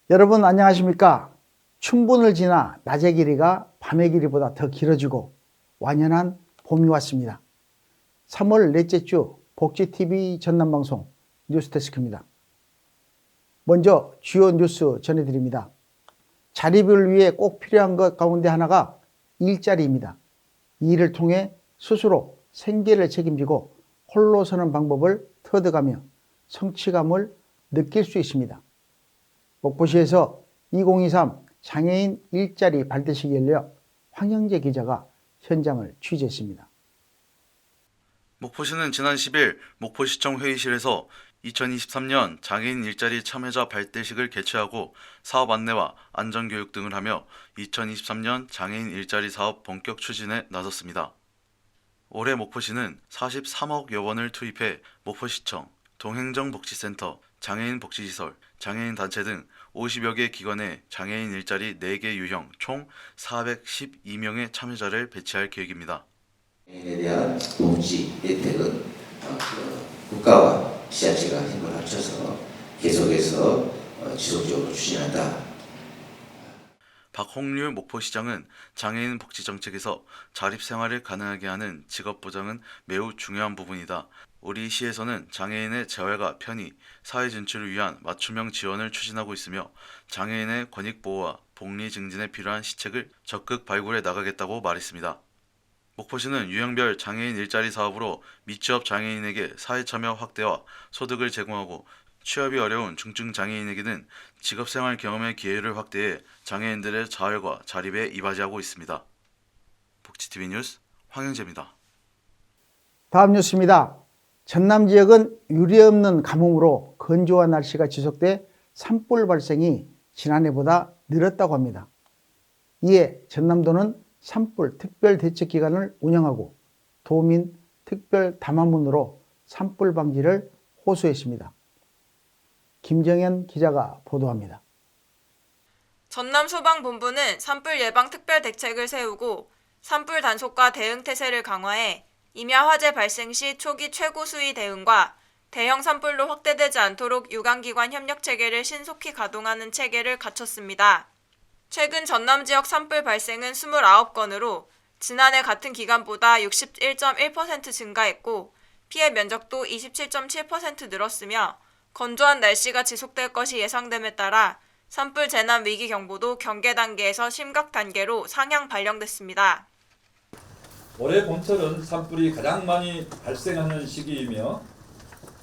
여러분 안녕하십니까? 춘분을 지나 낮의 길이가 밤의 길이보다 더 길어지고 완연한 봄이 왔습니다. 3월 넷째 주 복지TV 전남방송 뉴스데스크입니다. 먼저 주요 뉴스 전해드립니다. 자립을 위해 꼭 필요한 것 가운데 하나가 일자리입니다. 이 일을 통해 스스로 생계를 책임지고 홀로 서는 방법을 터득하며 성취감을 느낄 수 있습니다. 목포시에서 2023 장애인 일자리 발대식이 열려 황영재 기자가 현장을 취재했습니다. 목포시는 지난 10일 목포시청 회의실에서 2023년 장애인 일자리 참여자 발대식을 개최하고 사업 안내와 안전교육 등을 하며 2023년 장애인 일자리 사업 본격 추진에 나섰습니다. 올해 목포시는 43억여 원을 투입해 목포시청, 동행정복지센터, 장애인 복지시설, 장애인 단체 등 50여 개 기관에 장애인 일자리 4개 유형 총 412명의 참여자를 배치할 계획입니다. 장애인에 대한 복지 혜택은 국가와 지자체가 힘을 합쳐서 계속해서 지속적으로 추진한다. 박홍률 목포시장은 장애인 복지정책에서 자립생활을 가능하게 하는 직업보장은 매우 중요한 부분이다. 우리 시에서는 장애인의 재활과 편의, 사회 진출을 위한 맞춤형 지원을 추진하고 있으며 장애인의 권익보호와 복리 증진에 필요한 시책을 적극 발굴해 나가겠다고 말했습니다. 목포시는 유형별 장애인 일자리 사업으로 미취업 장애인에게 사회참여 확대와 소득을 제공하고 취업이 어려운 중증 장애인에게는 직업생활 경험의 기회를 확대해 장애인들의 자활과 자립에 이바지하고 있습니다. 복지TV 뉴스 황영재입니다. 다음 뉴스입니다. 전남 지역은 유례없는 가뭄으로 건조한 날씨가 지속돼 산불 발생이 지난해보다 늘었다고 합니다. 이에 전남도는 산불 특별대책기간을 운영하고 도민 특별 담화문으로 산불 방지를 호소했습니다. 김정현 기자가 보도합니다. 전남소방본부는 산불 예방 특별대책을 세우고 산불 단속과 대응 태세를 강화해 임야 화재 발생 시 초기 최고 수위 대응과 대형 산불로 확대되지 않도록 유관기관 협력 체계를 신속히 가동하는 체계를 갖췄습니다. 최근 전남 지역 산불 발생은 29건으로 지난해 같은 기간보다 61.1% 증가했고 피해 면적도 27.7% 늘었으며 건조한 날씨가 지속될 것이 예상됨에 따라 산불 재난 위기 경보도 경계 단계에서 심각 단계로 상향 발령됐습니다. 올해 봄철은 산불이 가장 많이 발생하는 시기이며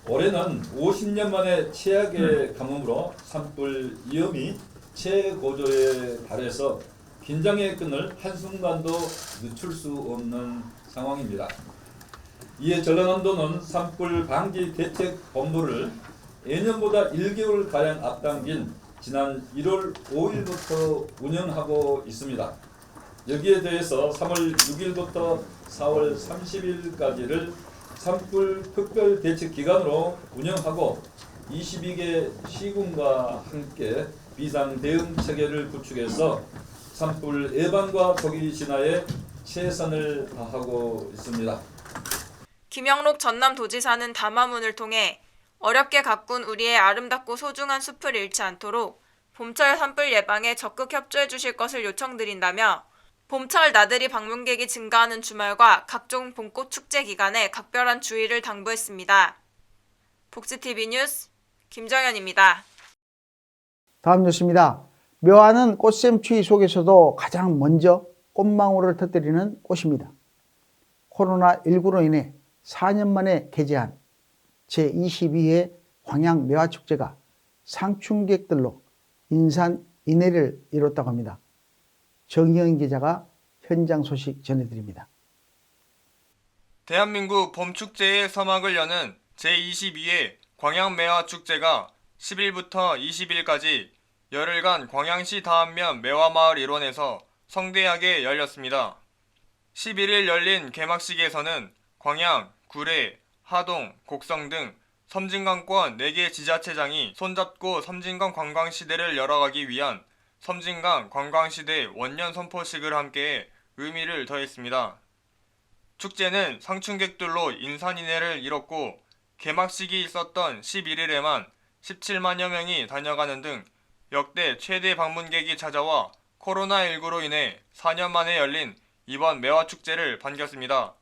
올해는 50년 만에 최악의 가뭄으로 산불 위험이 최고조에 달해서 긴장의 끈을 한순간도 늦출 수 없는 상황입니다. 이에 전라남도는 산불 방지 대책 본부를 예년보다 1개월가량 앞당긴 지난 1월 5일부터 운영하고 있습니다. 여기에 대해서 3월 6일부터 4월 30일까지를 산불 특별 대책 기간으로 운영하고 22개 시군과 함께 비상 대응 체계를 구축해서 산불 예방과 조기 진화에 최선을 다하고 있습니다. 김영록 전남도지사는 담화문을 통해 어렵게 가꾼 우리의 아름답고 소중한 숲을 잃지 않도록 봄철 산불 예방에 적극 협조해 주실 것을 요청드린다며 봄철 나들이 방문객이 증가하는 주말과 각종 봄꽃 축제 기간에 각별한 주의를 당부했습니다. 복지TV 뉴스 김정현입니다. 다음 뉴스입니다. 묘화는 꽃샘추위 속에서도 가장 먼저 꽃망울을 터뜨리는 꽃입니다. 코로나19로 인해 4년 만에 개최한 제22회 광양묘화축제가 상충객들로 인산인해를 이뤘다고 합니다. 정희영 기자가 현장 소식 전해드립니다. 대한민국 봄축제의 서막을 여는 제22회 광양매화축제가 10일부터 20일까지 열흘간 광양시 다안면 매화마을 일원에서 성대하게 열렸습니다. 11일 열린 개막식에서는 광양, 구례, 하동, 곡성 등 섬진강권 4개 지자체장이 손잡고 섬진강 관광시대를 열어가기 위한 섬진강 관광시대 원년 선포식을 함께해 의미를 더했습니다. 축제는 상충객들로 인산인해를 이뤘고 개막식이 있었던 11일에만 17만여 명이 다녀가는 등 역대 최대 방문객이 찾아와 코로나19로 인해 4년 만에 열린 이번 매화축제를 반겼습니다.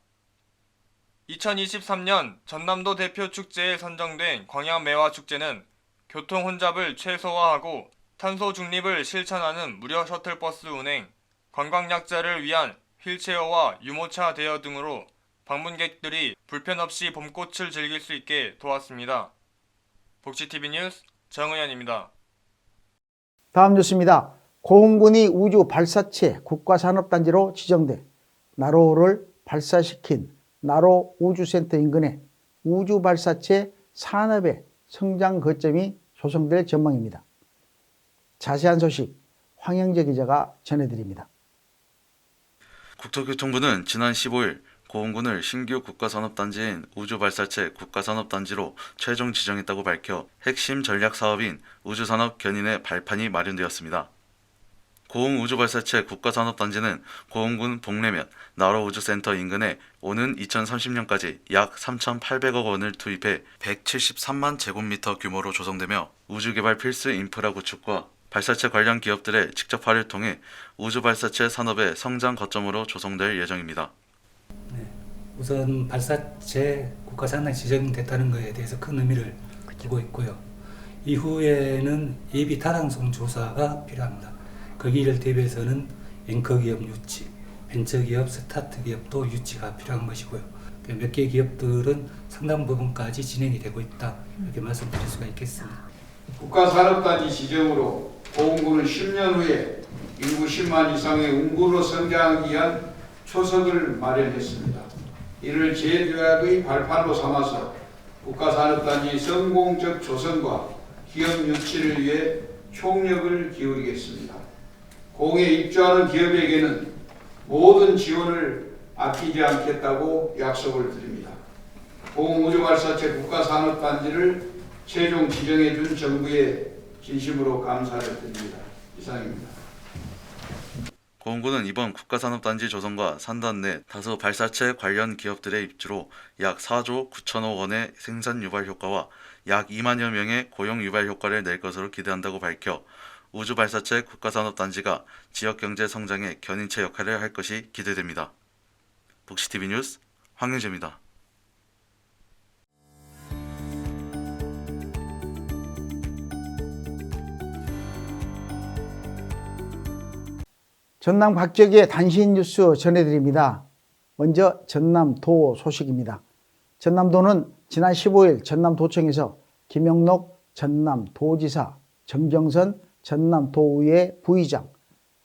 2023년 전남도 대표 축제에 선정된 광양매화축제는 교통 혼잡을 최소화하고 탄소 중립을 실천하는 무료 셔틀버스 운행, 관광약자를 위한 휠체어와 유모차 대여 등으로 방문객들이 불편 없이 봄꽃을 즐길 수 있게 도왔습니다. 복지TV 뉴스 정의연입니다. 다음 뉴스입니다. 고흥군이 우주 발사체 국가산업단지로 지정돼 나로호를 발사시킨 나로 우주센터 인근에 우주 발사체 산업의 성장 거점이 조성될 전망입니다. 자세한 소식 황영재 기자가 전해드립니다. 국토교통부는 지난 15일 고흥군을 신규 국가산업단지인 우주발사체 국가산업단지로 최종 지정했다고 밝혀 핵심 전략 사업인 우주산업 견인의 발판이 마련되었습니다. 고흥 우주발사체 국가산업단지는 고흥군 복내면 나로우주센터 인근에 오는 2030년까지 약 3,800억 원을 투입해 173만 제곱미터 규모로 조성되며 우주개발 필수 인프라 구축과 발사체 관련 기업들의 직접화를 통해 우주발사체 산업의 성장 거점으로 조성될 예정입니다. 우선 발사체 국가산업단지 지정됐다는 것에 대해서 큰 의미를 두고 있고요. 이후에는 예비 타당성 조사가 필요합니다. 거기를 대비해서는 앵커기업 유치, 벤처기업, 스타트기업도 유치가 필요한 것이고요. 몇 개 기업들은 상당 부분까지 진행이 되고 있다, 이렇게 말씀드릴 수가 있겠습니다. 국가산업단지 지정으로 고흥군은 10년 후에 인구 10만 이상의 운구로 성장하기 위한 초석을 마련했습니다. 이를 제도약의 발판으로 삼아서 국가산업단지 성공적 조성과 기업 유치를 위해 총력을 기울이겠습니다. 고흥에 입주하는 기업에게는 모든 지원을 아끼지 않겠다고 약속을 드립니다. 고흥 우주발사체 국가산업단지를 최종 지정해 준 정부에 진심으로 감사를 드립니다. 이상입니다. 고흥군은 이번 국가산업단지 조성과 산단 내 다수 발사체 관련 기업들의 입주로 약 4조 9천억 원의 생산 유발 효과와 약 2만여 명의 고용 유발 효과를 낼 것으로 기대한다고 밝혀 우주발사체 국가산업단지가 지역경제 성장의 견인체 역할을 할 것이 기대됩니다. 복지TV 뉴스 황영재입니다. 전남 각 지역의 단신 뉴스 전해드립니다. 먼저 전남도 소식입니다. 전남도는 지난 15일 전남도청에서 김영록 전남도지사, 정정선 전남도의회 부의장,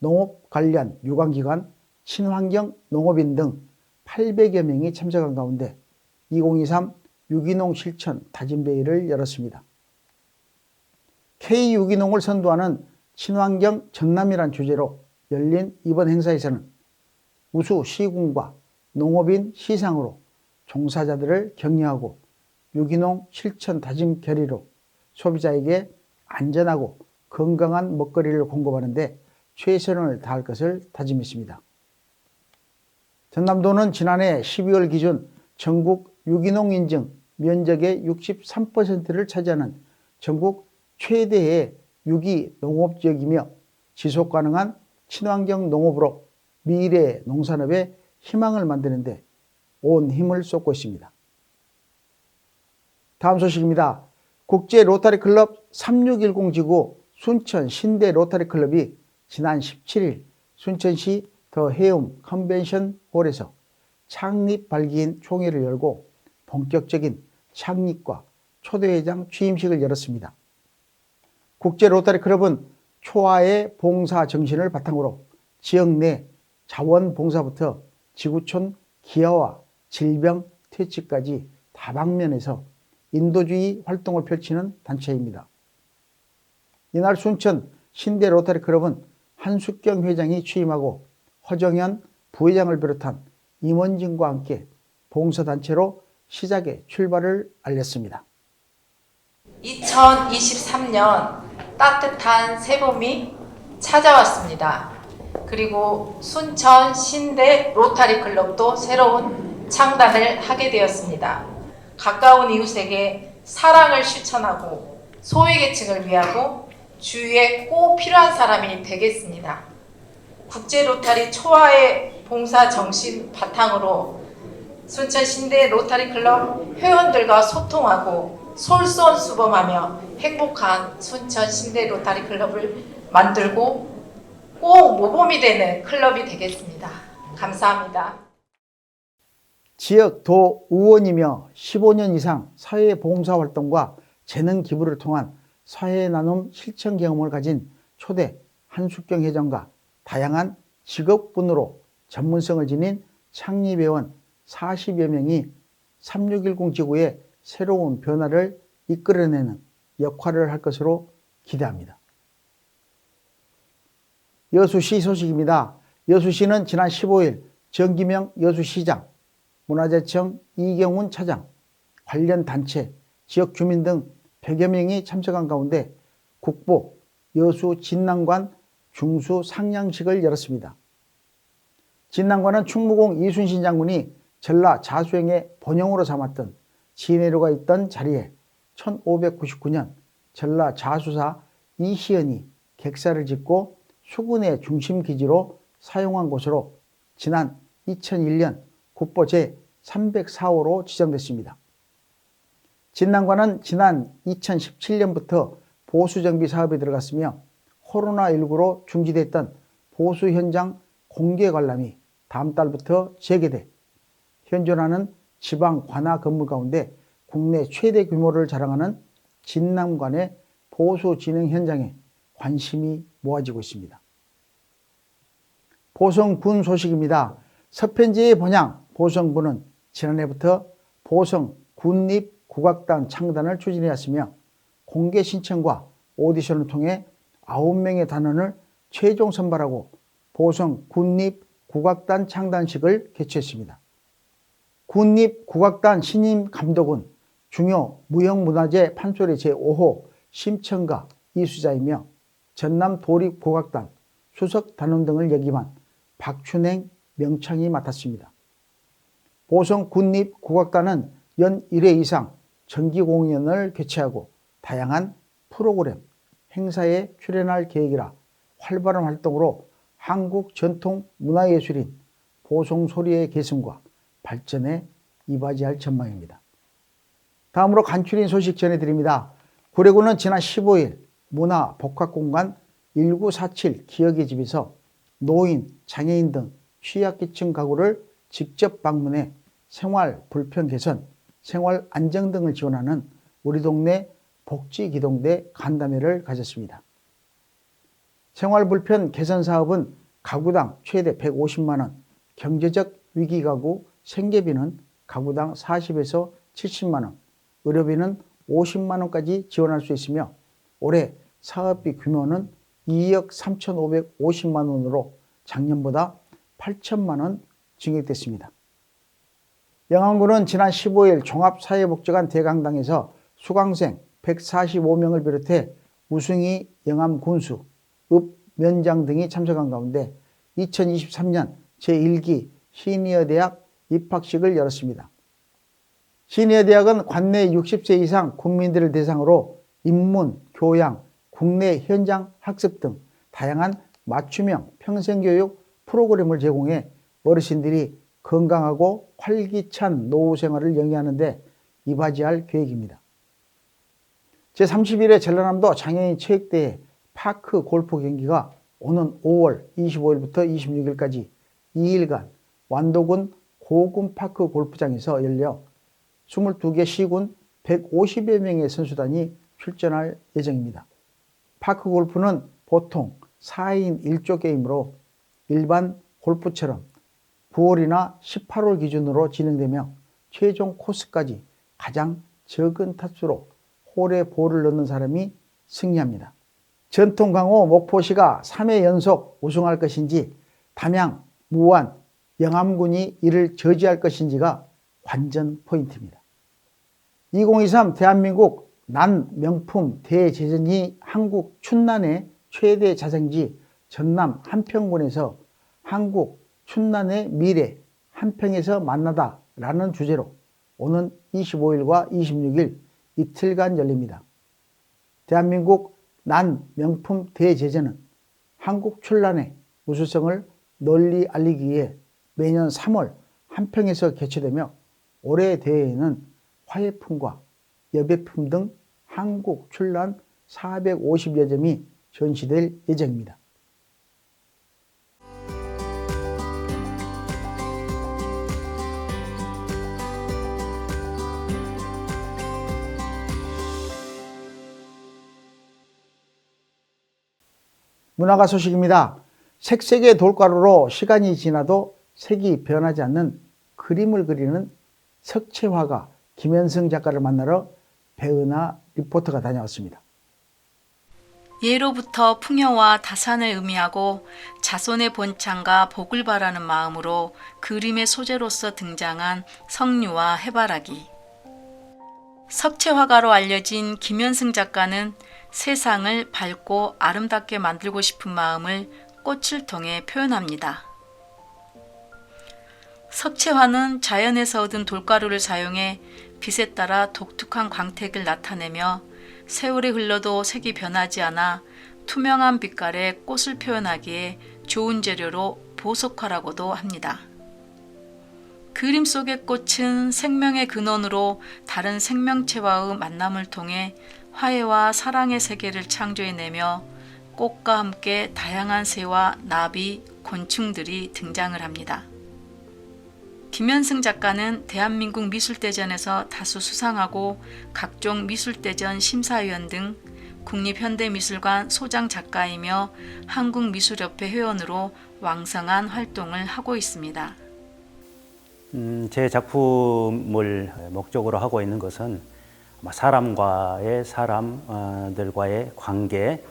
농업 관련 유관기관, 친환경 농업인 등 800여 명이 참석한 가운데 2023 유기농 실천 다짐회의를 열었습니다. K-유기농을 선도하는 친환경 전남이란 주제로 열린 이번 행사에서는 우수 시군과 농업인 시상으로 종사자들을 격려하고 유기농 실천 다짐 결의로 소비자에게 안전하고 건강한 먹거리를 공급하는 데 최선을 다할 것을 다짐했습니다. 전남도는 지난해 12월 기준 전국 유기농 인증 면적의 63%를 차지하는 전국 최대의 유기농업지역이며 지속가능한 친환경 농업으로 미래 농산업의 희망을 만드는 데 온 힘을 쏟고 있습니다. 다음 소식입니다. 국제 로터리 클럽 3610 지구 순천 신대 로터리 클럽이 지난 17일 순천시 더 해움 컨벤션 홀에서 창립 발기인 총회를 열고 본격적인 창립과 초대회장 취임식을 열었습니다. 국제 로터리 클럽은 초하의 봉사 정신을 바탕으로 지역 내 자원봉사부터 지구촌 기아와 질병 퇴치까지 다방면에서 인도주의 활동을 펼치는 단체입니다. 이날 순천 신대 로터리 클럽은 한숙경 회장이 취임하고 허정현 부회장을 비롯한 임원진과 함께 봉사단체로 시작의 출발을 알렸습니다. 2023년 따뜻한 새봄이 찾아왔습니다. 그리고 순천 신대 로터리 클럽도 새로운 창단을 하게 되었습니다. 가까운 이웃에게 사랑을 실천하고 소외계층을 위하고 주위에 꼭 필요한 사람이 되겠습니다. 국제 로타리 초하의 봉사 정신 바탕으로 순천 신대 로타리 클럽 회원들과 소통하고 솔선수범하며 행복한 순천 신대 로타리 클럽을 만들고 꼭 모범이 되는 클럽이 되겠습니다. 감사합니다. 지역 도 의원이며 15년 이상 사회봉사 활동과 재능 기부를 통한 사회 나눔 실천 경험을 가진 초대 한숙경 회장과 다양한 직업군으로 전문성을 지닌 창립회원 40여 명이 3610 지구의 새로운 변화를 이끌어내는 역할을 할 것으로 기대합니다. 여수시 소식입니다. 여수시는 지난 15일 정기명 여수시장, 문화재청 이경훈 차장, 관련 단체, 지역 주민 등 100여 명이 참석한 가운데 국보 여수 진난관 중수 상냥식을 열었습니다. 진난관은 충무공 이순신 장군이 전라 자수행의 본영으로 삼았던 진해로가 있던 자리에 1599년 전라 자수사 이시연이 객사를 짓고 수군의 중심 기지로 사용한 곳으로 지난 2001년 국보 제304호로 지정됐습니다. 진난관은 지난 2017년부터 보수정비 사업에 들어갔으며 코로나19로 중지됐던 보수 현장 공개 관람이 다음 달부터 재개돼 현존하는 지방 관아 건물 가운데 국내 최대 규모를 자랑하는 진난관의 보수 진행 현장에 관심이 모아지고 있습니다. 보성군 소식입니다. 서편제의 번향 보성군은 지난해부터 보성 군립국악단 창단을 추진해왔으며 공개 신청과 오디션을 통해 9명의 단원을 최종 선발하고 보성 군립국악단 창단식을 개최했습니다. 군립국악단 신임 감독은 중요 무형문화재 판소리 제5호 심청가 이수자이며 전남 도립국악단 수석 단원 등을 역임한 박춘행 명창이 맡았습니다. 보성 군립국악단은 연 1회 이상 정기 공연을 개최하고 다양한 프로그램, 행사에 출연할 계획이라 활발한 활동으로 한국 전통 문화예술인 보성소리의 계승과 발전에 이바지할 전망입니다. 다음으로 간추린 소식 전해드립니다. 구례구는 지난 15일 문화복합공간 1947 기억의 집에서 노인, 장애인 등 취약계층 가구를 직접 방문해 생활 불편 개선, 생활 안정 등을 지원하는 우리 동네 복지기동대 간담회를 가졌습니다. 생활 불편 개선 사업은 가구당 최대 150만 원, 경제적 위기 가구 생계비는 가구당 40에서 70만 원, 의료비는 50만 원까지 지원할 수 있으며 올해 사업비 규모는 2억 3,550만 원으로 작년보다 8천만 원 증액됐습니다. 영암군은 지난 15일 종합사회복지관 대강당에서 수강생 145명을 비롯해 우승희 영암군수, 읍면장 등이 참석한 가운데 2023년 제1기 시니어대학 입학식을 열었습니다. 시니어대학은 관내 60세 이상 국민들을 대상으로 인문, 교양, 국내 현장 학습 등 다양한 맞춤형 평생교육 프로그램을 제공해 어르신들이 건강하고 활기찬 노후 생활을 영위하는 데 이바지할 계획입니다. 제31회 전라남도 장애인 체육대회 파크 골프 경기가 오는 5월 25일부터 26일까지 2일간 완도군 고군파크 골프장에서 열려 22개 시군 150여 명의 선수단이 출전할 예정입니다. 파크 골프는 보통 4인 1조 게임으로 일반 골프처럼 9월이나 18월 기준으로 진행되며 최종 코스까지 가장 적은 타수로 홀에 볼을 넣는 사람이 승리합니다. 전통 강호 목포시가 3회 연속 우승할 것인지 담양, 무안, 영암군이 이를 저지할 것인지가 관전 포인트입니다. 2023 대한민국 난 명품 대제전이 한국 춘난의 최대 자생지 전남 한평군에서 한국 춘난의 미래 한평에서 만나다 라는 주제로 오는 25일과 26일 이틀간 열립니다. 대한민국 난 명품 대제전은 한국 출란의 우수성을 널리 알리기 위해 매년 3월 한평에서 개최되며 올해 대회에는 화예품과 여배품 등 한국 출란 450여 점이 전시될 예정입니다. 문화가 소식입니다. 색색의 돌가루로 시간이 지나도 색이 변하지 않는 그림을 그리는 석채화가 김현승 작가를 만나러 배은하 리포터가 다녀왔습니다. 예로부터 풍요와 다산을 의미하고 자손의 번창과 복을 바라는 마음으로 그림의 소재로서 등장한 석류와 해바라기. 석채화가로 알려진 김현승 작가는 세상을 밝고 아름답게 만들고 싶은 마음을 꽃을 통해 표현합니다. 석채화는 자연에서 얻은 돌가루를 사용해 빛에 따라 독특한 광택을 나타내며 세월이 흘러도 색이 변하지 않아 투명한 빛깔의 꽃을 표현하기에 좋은 재료로 보석화라고도 합니다. 그림 속의 꽃은 생명의 근원으로 다른 생명체와의 만남을 통해 화해와 사랑의 세계를 창조해내며 꽃과 함께 다양한 새와 나비, 곤충들이 등장을 합니다. 김현승 작가는 대한민국 미술대전에서 다수 수상하고 각종 미술대전 심사위원 등 국립현대미술관 소장 작가이며 한국미술협회 회원으로 왕성한 활동을 하고 있습니다. 제 작품을 목적으로 하고 있는 것은 사람들과의 관계,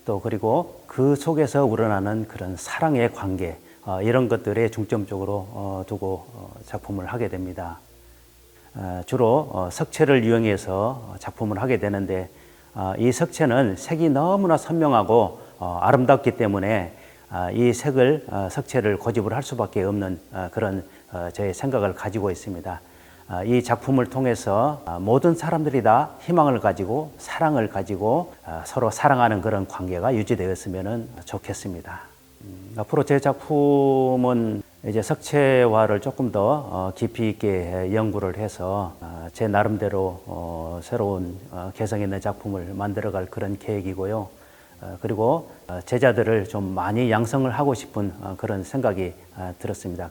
또 그리고 그 속에서 우러나는 그런 사랑의 관계, 이런 것들에 중점적으로 두고 작품을 하게 됩니다. 주로 석채를 이용해서 작품을 하게 되는데 이 석채는 색이 너무나 선명하고 아름답기 때문에 이 석채를 고집을 할 수밖에 없는 그런 저의 생각을 가지고 있습니다. 이 작품을 통해서 모든 사람들이 다 희망을 가지고 사랑을 가지고 서로 사랑하는 그런 관계가 유지되었으면 좋겠습니다. 앞으로 제 작품은 이제 석채화를 조금 더 깊이 있게 연구를 해서 제 나름대로 새로운 개성 있는 작품을 만들어갈 그런 계획이고요. 그리고 제자들을 좀 많이 양성을 하고 싶은 그런 생각이 들었습니다.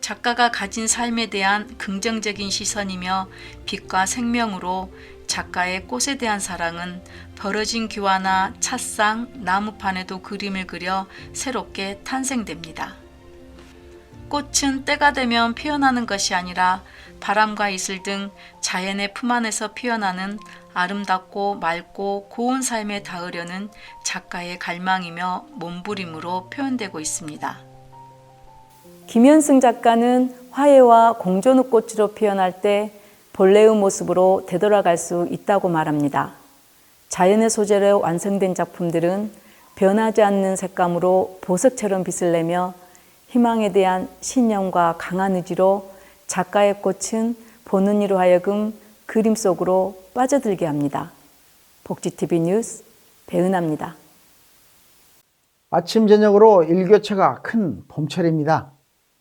작가가 가진 삶에 대한 긍정적인 시선이며 빛과 생명으로 작가의 꽃에 대한 사랑은 벌어진 규화나 찻상, 나무판에도 그림을 그려 새롭게 탄생됩니다. 꽃은 때가 되면 피어나는 것이 아니라 바람과 이슬 등 자연의 품 안에서 피어나는 아름답고 맑고 고운 삶에 닿으려는 작가의 갈망이며 몸부림으로 표현되고 있습니다. 김현승 작가는 화해와 공존의 꽃으로 피어날 때 본래의 모습으로 되돌아갈 수 있다고 말합니다. 자연의 소재로 완성된 작품들은 변하지 않는 색감으로 보석처럼 빛을 내며 희망에 대한 신념과 강한 의지로 작가의 꽃은 보는 이로 하여금 그림 속으로 빠져들게 합니다. 복지TV 뉴스 배은하입니다. 아침 저녁으로 일교차가 큰 봄철입니다.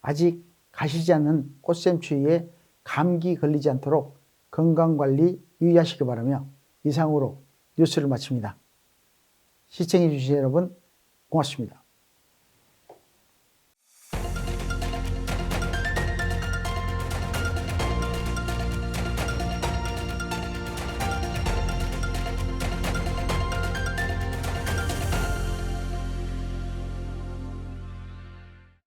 아직 가시지 않는 꽃샘추위에 감기 걸리지 않도록 건강관리 유의하시기 바라며 이상으로 뉴스를 마칩니다. 시청해 주신 여러분 고맙습니다.